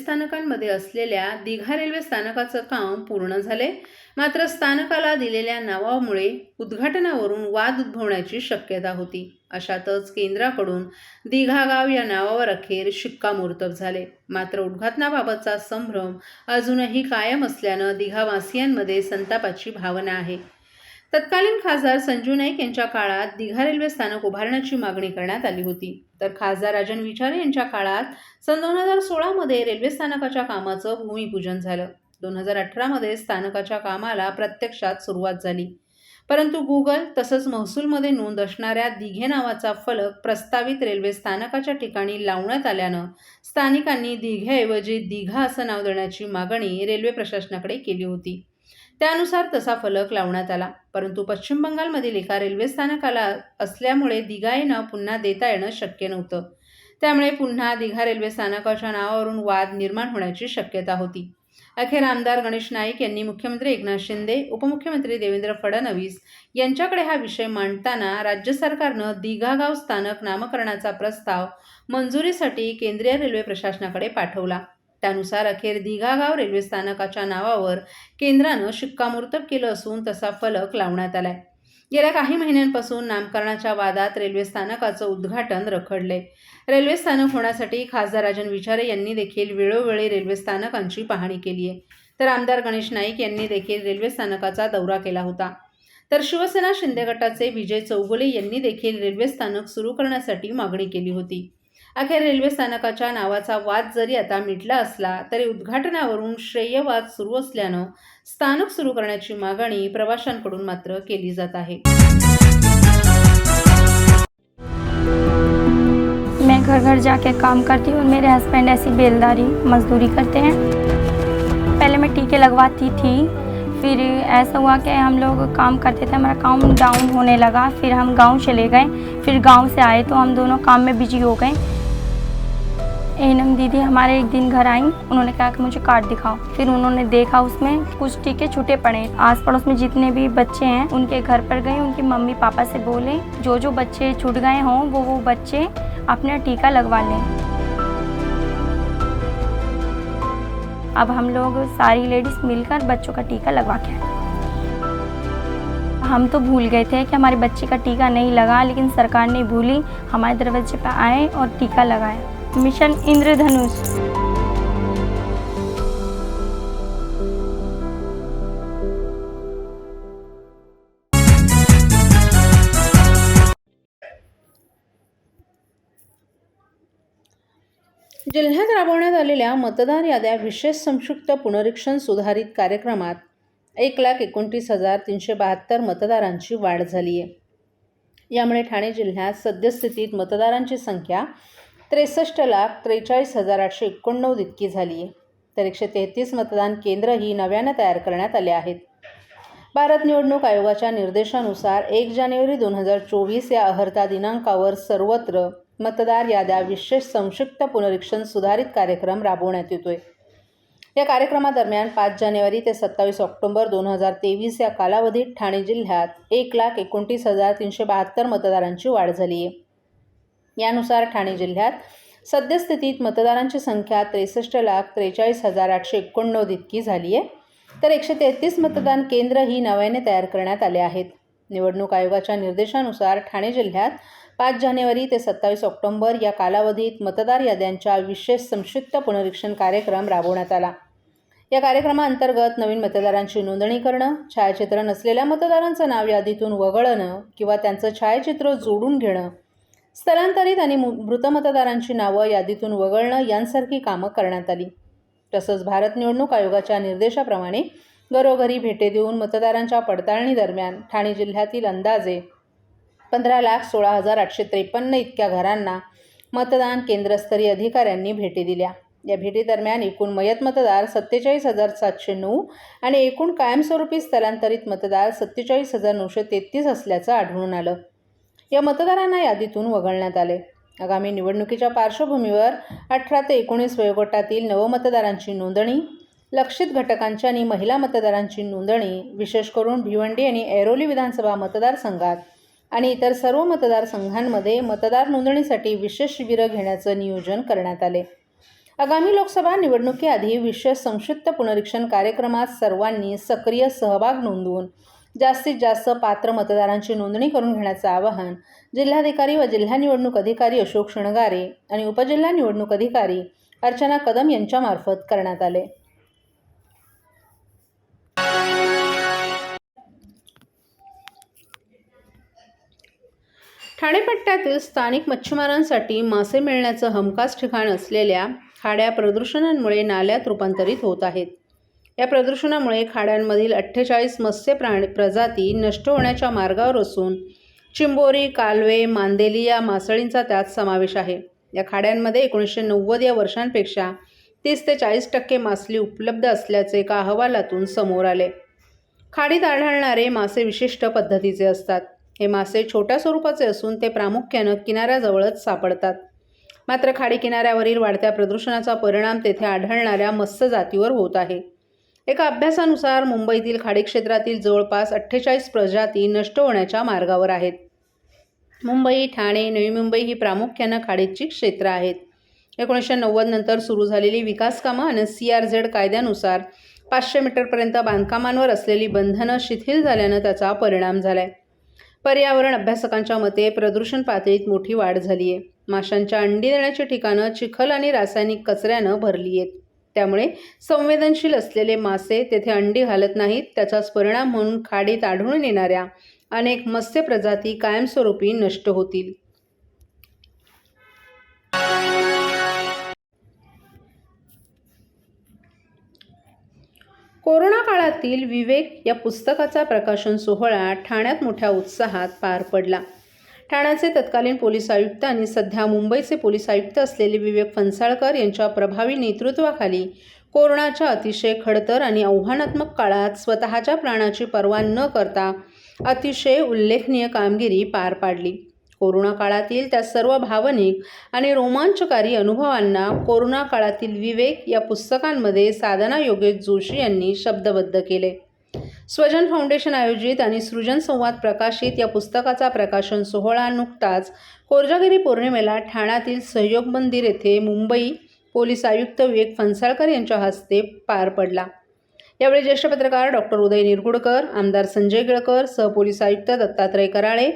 स्थानकांमध्ये असलेल्या दिघा रेल्वे स्थानकाचं काम पूर्ण झाले, मात्र स्थानकाला दिलेल्या नावामुळे उद्घाटनावरून वाद उद्भवण्याची शक्यता होती. अशातच केंद्राकडून दिघा गाव या नावावर अखेर शिक्कामोर्तब झाले. मात्र उद्घाटनाबाबतचा संभ्रम अजूनही कायम असल्यानं दिघावासियांमध्ये संतापाची भावना आहे. तत्कालीन खासदार संजू नाईक यांच्या काळात दिघा रेल्वे स्थानक उभारण्याची मागणी करण्यात आली होती, तर खासदार राजन विचारे यांच्या काळात सन 2016 मध्ये रेल्वे स्थानकाच्या कामाचं भूमिपूजन झालं. 2018 मध्ये स्थानकाच्या कामाला प्रत्यक्षात सुरुवात झाली, परंतु गुगल तसंच महसूलमध्ये नोंद असणाऱ्या दिघे नावाचा फलक प्रस्तावित रेल्वे स्थानकाच्या ठिकाणी लावण्यात आल्यानं स्थानिकांनी दिघ्याऐवजी दिघा असं नाव देण्याची मागणी रेल्वे प्रशासनाकडे केली होती. त्यानुसार तसा फलक लावण्यात आला, परंतु पश्चिम बंगालमधील एका रेल्वे स्थानकाला असल्यामुळे दिघा हे नाव पुन्हा देता येणं शक्य नव्हतं. त्यामुळे पुन्हा दिघा रेल्वे स्थानकाच्या नावावरून वाद निर्माण होण्याची शक्यता होती. अखेर आमदार गणेश नाईक यांनी मुख्यमंत्री एकनाथ शिंदे, उपमुख्यमंत्री देवेंद्र फडणवीस यांच्याकडे हा विषय मांडताना राज्य सरकारनं दिघा गाव स्थानक नामकरणाचा प्रस्ताव मंजुरीसाठी केंद्रीय रेल्वे प्रशासनाकडे पाठवला. त्यानुसार अखेर दिघा गाव रेल्वे स्थानकाच्या नावावर केंद्रानं शिक्कामोर्तब केलं असून तसा फलक लावण्यात आलाय. गेल्या काही महिन्यांपासून नामकरणाच्या वादात रेल्वे स्थानकाचं उद्घाटन रखडले. रेल्वे स्थानक होण्यासाठी खासदार राजन विचारे यांनी देखील वेळोवेळी रेल्वे स्थानकांची पाहणी केली आहे, तर आमदार गणेश नाईक यांनी देखील रेल्वे स्थानकाचा दौरा केला होता. तर शिवसेना शिंदे गटाचे विजय चौगुले यांनी देखील रेल्वे स्थानक सुरू करण्यासाठी मागणी केली होती. अखेर रेल्वे स्थानकाच्या नावाचा वाद जरी आता मिटला असला तरी उद्घाटनावरून श्रेयवाद सुरू असल्यानं स्थानक सुरू करण्याची मागणी प्रवाशांकडून मात्र केली जात आहे. मैं घर घर जाके काम करती हूँ। मेरे हस्बैंड ऐसी बेलदारी मजदूरी करते हैं। पहले मैं टीके लगवाती थी, फिर ऐसा हुआ कि हम लोग काम करते थे, हमारा काम डाउन होने लगा, फिर हम गांव चले गए। फिर गांव से आए तो हम दोनों काम में बिजी हो गए। एनम दीदी हमारे एक दिन घर आई, उन्होंने कहा कि मुझे कार्ड दिखाओ। फिर उन्होंने देखा उसमें कुछ टीके छूटे पड़े। आस पड़ोस में जितने भी बच्चे हैं उनके घर पर गए, उनकी मम्मी पापा से बोले जो जो बच्चे छूट गए हों वो बच्चे अपना टीका लगवा लें। अब हम लोग सारी लेडीज मिलकर बच्चों का टीका लगवा के आए। हम तो भूल गए थे कि हमारे बच्चे का टीका नहीं लगा, लेकिन सरकार ने भूली, हमारे दरवाजे पर आए और टीका लगाया। मिशन इंद्रधनुष। जिल्ह्यात राबवण्यात आलेल्या मतदार याद्या विशेष संक्षिप्त पुनरीक्षण सुधारित कार्यक्रमात 1,29,372 मतदारांची वाढ झाली आहे. यामुळे ठाणे जिल्ह्यात सद्यस्थितीत मतदारांची संख्या 63,43,889 इतकी झाली आहे. तर 133 मतदान केंद्रही नव्यानं तयार करण्यात आले आहेत. भारत निवडणूक आयोगाच्या निर्देशानुसार 1 जानेवारी 2024 या अहर्ता दिनांकावर सर्वत्र मतदार याद्या विशेष संक्षिप्त पुनरीक्षण सुधारित कार्यक्रम राबवण्यात येतोय. या कार्यक्रमादरम्यान 5 जानेवारी ते 27 ऑक्टोबर 2023 या कालावधीत ठाणे जिल्ह्यात 1,29,372 मतदारांची वाढ झाली आहे. यानुसार ठाणे जिल्ह्यात सद्यस्थितीत मतदारांची संख्या 63,43,889 इतकी झाली आहे. तर 133 मतदान केंद्र ही नव्याने तयार करण्यात आले आहेत. निवडणूक आयोगाच्या निर्देशानुसार ठाणे जिल्ह्यात 5 जानेवारी ते 27 ऑक्टोबर या कालावधीत मतदार याद्यांच्या विशेष संक्षिप्त पुनरीक्षण कार्यक्रम राबवण्यात आला. या कार्यक्रमाअंतर्गत नवीन मतदारांची नोंदणी करणं, छायाचित्र नसलेल्या मतदारांचं नाव यादीतून वगळणं किंवा त्यांचं छायाचित्र जोडून घेणं, स्थलांतरित आणि मृत मतदारांची नावं यादीतून वगळणं यांसारखी कामं करण्यात आली. तसंच भारत निवडणूक आयोगाच्या निर्देशाप्रमाणे घरोघरी भेटी देऊन मतदारांच्या पडताळणी दरम्यान ठाणे जिल्ह्यातील अंदाजे 15,16,853 इतक्या घरांना मतदान केंद्रस्तरीय अधिकाऱ्यांनी भेटी दिल्या. या भेटीदरम्यान एकूण मयत मतदार 47,709 आणि एकूण कायमस्वरूपी स्थलांतरित मतदार 47,933 असल्याचं आढळून आलं. या मतदारांना यादीतून वगळण्यात आले. आगामी निवडणुकीच्या पार्श्वभूमीवर 18 ते 19 वयोगटातील नवमतदारांची नोंदणी, लक्षित घटकांची आणि महिला मतदारांची नोंदणी, विशेष करून भिवंडी आणि ऐरोली विधानसभा मतदारसंघात आणि इतर सर्व मतदारसंघांमध्ये मतदार नोंदणीसाठी विशेष शिबिरं घेण्याचं नियोजन करण्यात आले. आगामी लोकसभा निवडणुकीआधी विशेष संक्षिप्त पुनरीक्षण कार्यक्रमात सर्वांनी सक्रिय सहभाग नोंदवून जास्तीत जास्त पात्र मतदारांची नोंदणी करून घेण्याचं आवाहन जिल्हाधिकारी व जिल्हा निवडणूक अधिकारी अशोक शृंगारे आणि उपजिल्हा निवडणूक अधिकारी अर्चना कदम यांच्यामार्फत करण्यात आले. ठाणे पट्ट्यातील स्थानिक मच्छीमारांसाठी मासे मिळण्याचं हमखास ठिकाण असलेल्या खाड्या प्रदूषणामुळे नाल्यात रूपांतरित होत आहेत. या प्रदूषणामुळे खाड्यांमधील 48 मत्स्य प्रजाती नष्ट होण्याच्या मार्गावर असून चिंबोरी, कालवे, मांदेली या मासळींचा त्यात समावेश आहे. या खाड्यांमध्ये 1990 या वर्षांपेक्षा 30 ते 40% मासळी उपलब्ध असल्याचे एका अहवालातून समोर आले. खाडीत आढळणारे मासे विशिष्ट पद्धतीचे असतात. हे मासे छोट्या स्वरूपाचे असून ते प्रामुख्यानं किनाऱ्याजवळच सापडतात. मात्र खाडी किनाऱ्यावरील वाढत्या प्रदूषणाचा परिणाम तेथे आढळणाऱ्या मत्स्य जातीवर होत आहे. एका अभ्यासानुसार मुंबईतील खाडी क्षेत्रातील जवळपास 48 प्रजाती नष्ट होण्याच्या मार्गावर आहेत. मुंबई, ठाणे, नवी मुंबई ही प्रामुख्यानं खाडीची क्षेत्र आहेत. 1990 नंतर सुरू झालेली विकास कामं आणि CRZ कायद्यानुसार 500 मीटरपर्यंत बांधकामांवर असलेली बंधनं शिथिल झाल्यानं त्याचा परिणाम झालाय. पर्यावरण अभ्यासकांच्या मते प्रदूषण पातळीत मोठी वाढ झाली आहे. माशांच्या अंडी देण्याची ठिकाणं चिखल आणि रासायनिक कचऱ्यानं भरली आहेत. त्यामुळे संवेदनशील असलेले मासे तेथे अंडी घालत नाहीत. त्याचाच परिणाम म्हणून खाडीत आढळून येणाऱ्या अनेक मत्स्य प्रजाती कायमस्वरूपी नष्ट होतील. कोरोना काळातील विवेक या पुस्तकाचा प्रकाशन सोहळा ठाण्यात मोठ्या उत्साहात पार पडला. ठाण्याचे तत्कालीन पोलीस आयुक्त आणि सध्या मुंबईचे पोलीस आयुक्त असलेले विवेक फणसाळकर यांच्या प्रभावी नेतृत्वाखाली कोरोनाच्या अतिशय खडतर आणि आव्हानात्मक काळात स्वतःच्या प्राणाची पर्वा न करता अतिशय उल्लेखनीय कामगिरी पार पाडली. कोरोना काळातील त्या सर्व भावनिक आणि रोमांचकारी अनुभवांना कोरोना काळातील विवेक या पुस्तकांमध्ये साधना योगेश जोशी यांनी शब्दबद्ध केले. स्वजन फाउंडेशन आयोजित आणि सृजन संवाद प्रकाशित या पुस्तकाचा प्रकाशन सोहळा नुकताच कोजागिरी पौर्णिमेला ठाण्यातील सहयोग मंदिर येथे मुंबई पोलीस आयुक्त विवेक फणसाळकर यांच्या हस्ते पार पडला. यावेळी ज्येष्ठ पत्रकार डॉक्टर उदय निरगुडकर, आमदार संजय गिळकर, सहपोलीस आयुक्त दत्तात्रय कराळे,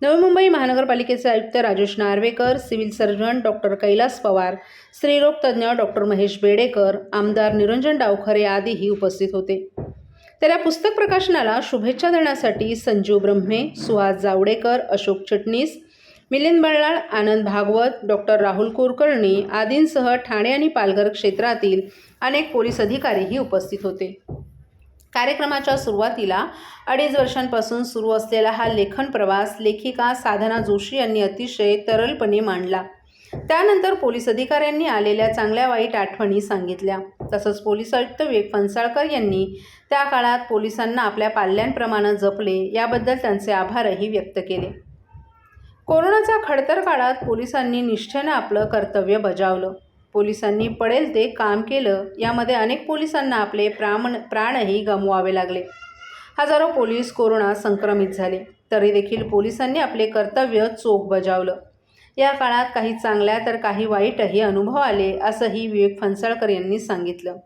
नवी मुंबई महानगरपालिकेचे आयुक्त Rajesh Narvekar, civil surgeon doctor Kailas Pawar, स्त्रीरोग तज्ज्ञ डॉक्टर महेश बेडेकर, आमदार निरंजन डावखरे आदीही उपस्थित होते. तर या पुस्तक प्रकाशनाला शुभेच्छा देण्यासाठी संजीव ब्रह्मे, सुहास जावडेकर, अशोक चिटणीस, मिलिंद बल्लाळ, आनंद भागवत, डॉक्टर राहुल कुलकर्णी आदींसह ठाणे आणि पालघर क्षेत्रातील अनेक पोलीस अधिकारीही उपस्थित होते. कार्यक्रमाच्या सुरुवातीला 2.5 वर्षांपासून सुरू असलेला हा लेखन प्रवास लेखिका साधना जोशी यांनी अतिशय तरलपणे मांडला. त्यानंतर पोलीस अधिकाऱ्यांनी आलेल्या चांगल्या वाईट आठवणी सांगितल्या. तसंच पोलीस आयुक्त विवेक फणसाळकर यांनी त्या काळात पोलिसांना आपल्या पाल्यांप्रमाणे जपले याबद्दल त्यांचे आभारही व्यक्त केले. कोरोनाच्या खडतर काळात पोलिसांनी निष्ठेनं आपलं कर्तव्य बजावलं. पोलिसांनी पडेल ते काम केलं. यामध्ये अनेक पोलिसांना आपले प्राणही गमवावे लागले. हजारो पोलीस कोरोना संक्रमित झाले. तरी देखील पोलिसांनी आपले कर्तव्य चोख बजावलं. या काळात काही चांगल्या तर काही वाईटही अनुभव आले असंही विवेक फणसाळकर यांनी सांगितलं.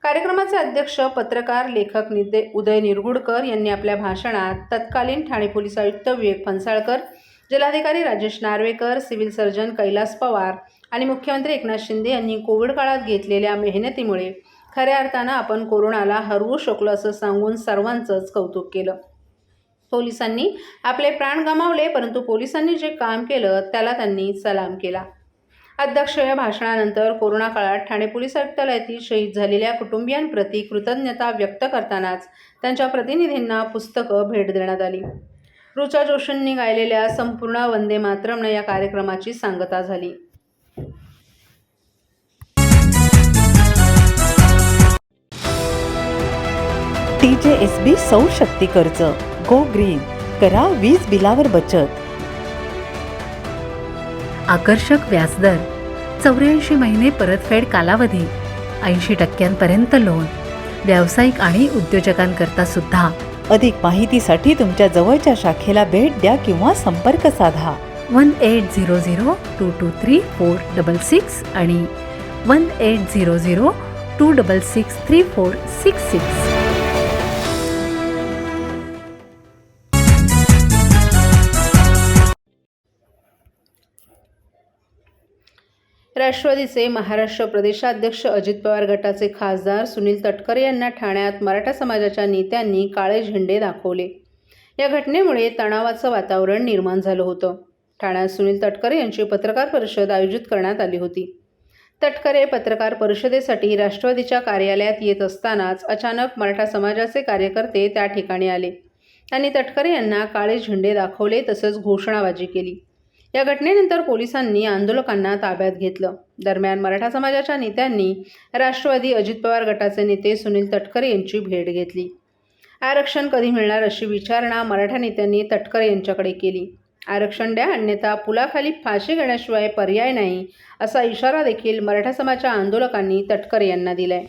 कार्यक्रमाचे अध्यक्ष पत्रकार लेखक उदय निरगुडकर यांनी आपल्या भाषणात तत्कालीन ठाणे पोलीस आयुक्त विवेक फणसाळकर, जिल्हाधिकारी राजेश नार्वेकर, सिव्हिल सर्जन कैलास पवार आणि मुख्यमंत्री एकनाथ शिंदे यांनी कोविड काळात घेतलेल्या मेहनतीमुळे खऱ्या अर्थानं आपण कोरोनाला हरवू शकलो असं सांगून सर्वांचंच कौतुक केलं. पोलिसांनी आपले प्राण गमावले, परंतु पोलिसांनी जे काम केलं त्याला त्यांनी सलाम केला. अध्यक्ष या भाषणानंतर कोरोना काळात ठाणे पोलीस आयुक्तालयातील शहीद झालेल्या कुटुंबियांप्रती कृतज्ञता व्यक्त करतानाच त्यांच्या प्रतिनिधींना पुस्तकं भेट देण्यात आली. ऋचा जोशींनी गायलेल्या संपूर्ण वंदे मातरमनं या कार्यक्रमाची सांगता झाली. TJSB सौर शक्ती कर्ज, गो ग्रीन, करा वीज बिलावर बचत. आकर्षक व्याजदर, 84 महिने परतफेड कालावधी, 80% लोन, व्यावसायिक आणि उद्योजकांकरता सुद्धा. अधिक माहितीसाठी तुमच्या जवळच्या शाखेला भेट द्या किंवा संपर्क साधा. 1800-223-466 आणि 1800-266-3466. राष्ट्रवादीचे महाराष्ट्र प्रदेशाध्यक्ष अजित पवार गटाचे खासदार सुनील तटकरे यांना ठाण्यात मराठा समाजाच्या नेत्यांनी काळे झेंडे दाखवले. या घटनेमुळे तणावाचं वातावरण निर्माण झालं होतं. ठाण्यात सुनील तटकरे यांची पत्रकार परिषद आयोजित करण्यात आली होती. तटकरे पत्रकार परिषदेसाठी राष्ट्रवादीच्या कार्यालयात येत असतानाच अचानक मराठा समाजाचे कार्यकर्ते त्या ठिकाणी आले. त्यांनी तटकरे यांना काळे झेंडे दाखवले तसंच घोषणाबाजी केली. या घटनेनंतर पोलिसांनी आंदोलकांना ताब्यात घेतलं. दरम्यान मराठा समाजाच्या नेत्यांनी राष्ट्रवादी अजित पवार गटाचे नेते सुनील तटकरे यांची भेट घेतली. आरक्षण कधी मिळणार अशी विचारणा मराठा नेत्यांनी तटकरे यांच्याकडे केली. आरक्षण द्या अन्यथा पुलाखाली फाशी घेण्याशिवाय पर्याय नाही असा इशारा देखील मराठा समाजाच्या आंदोलकांनी तटकरे यांना दिलाय.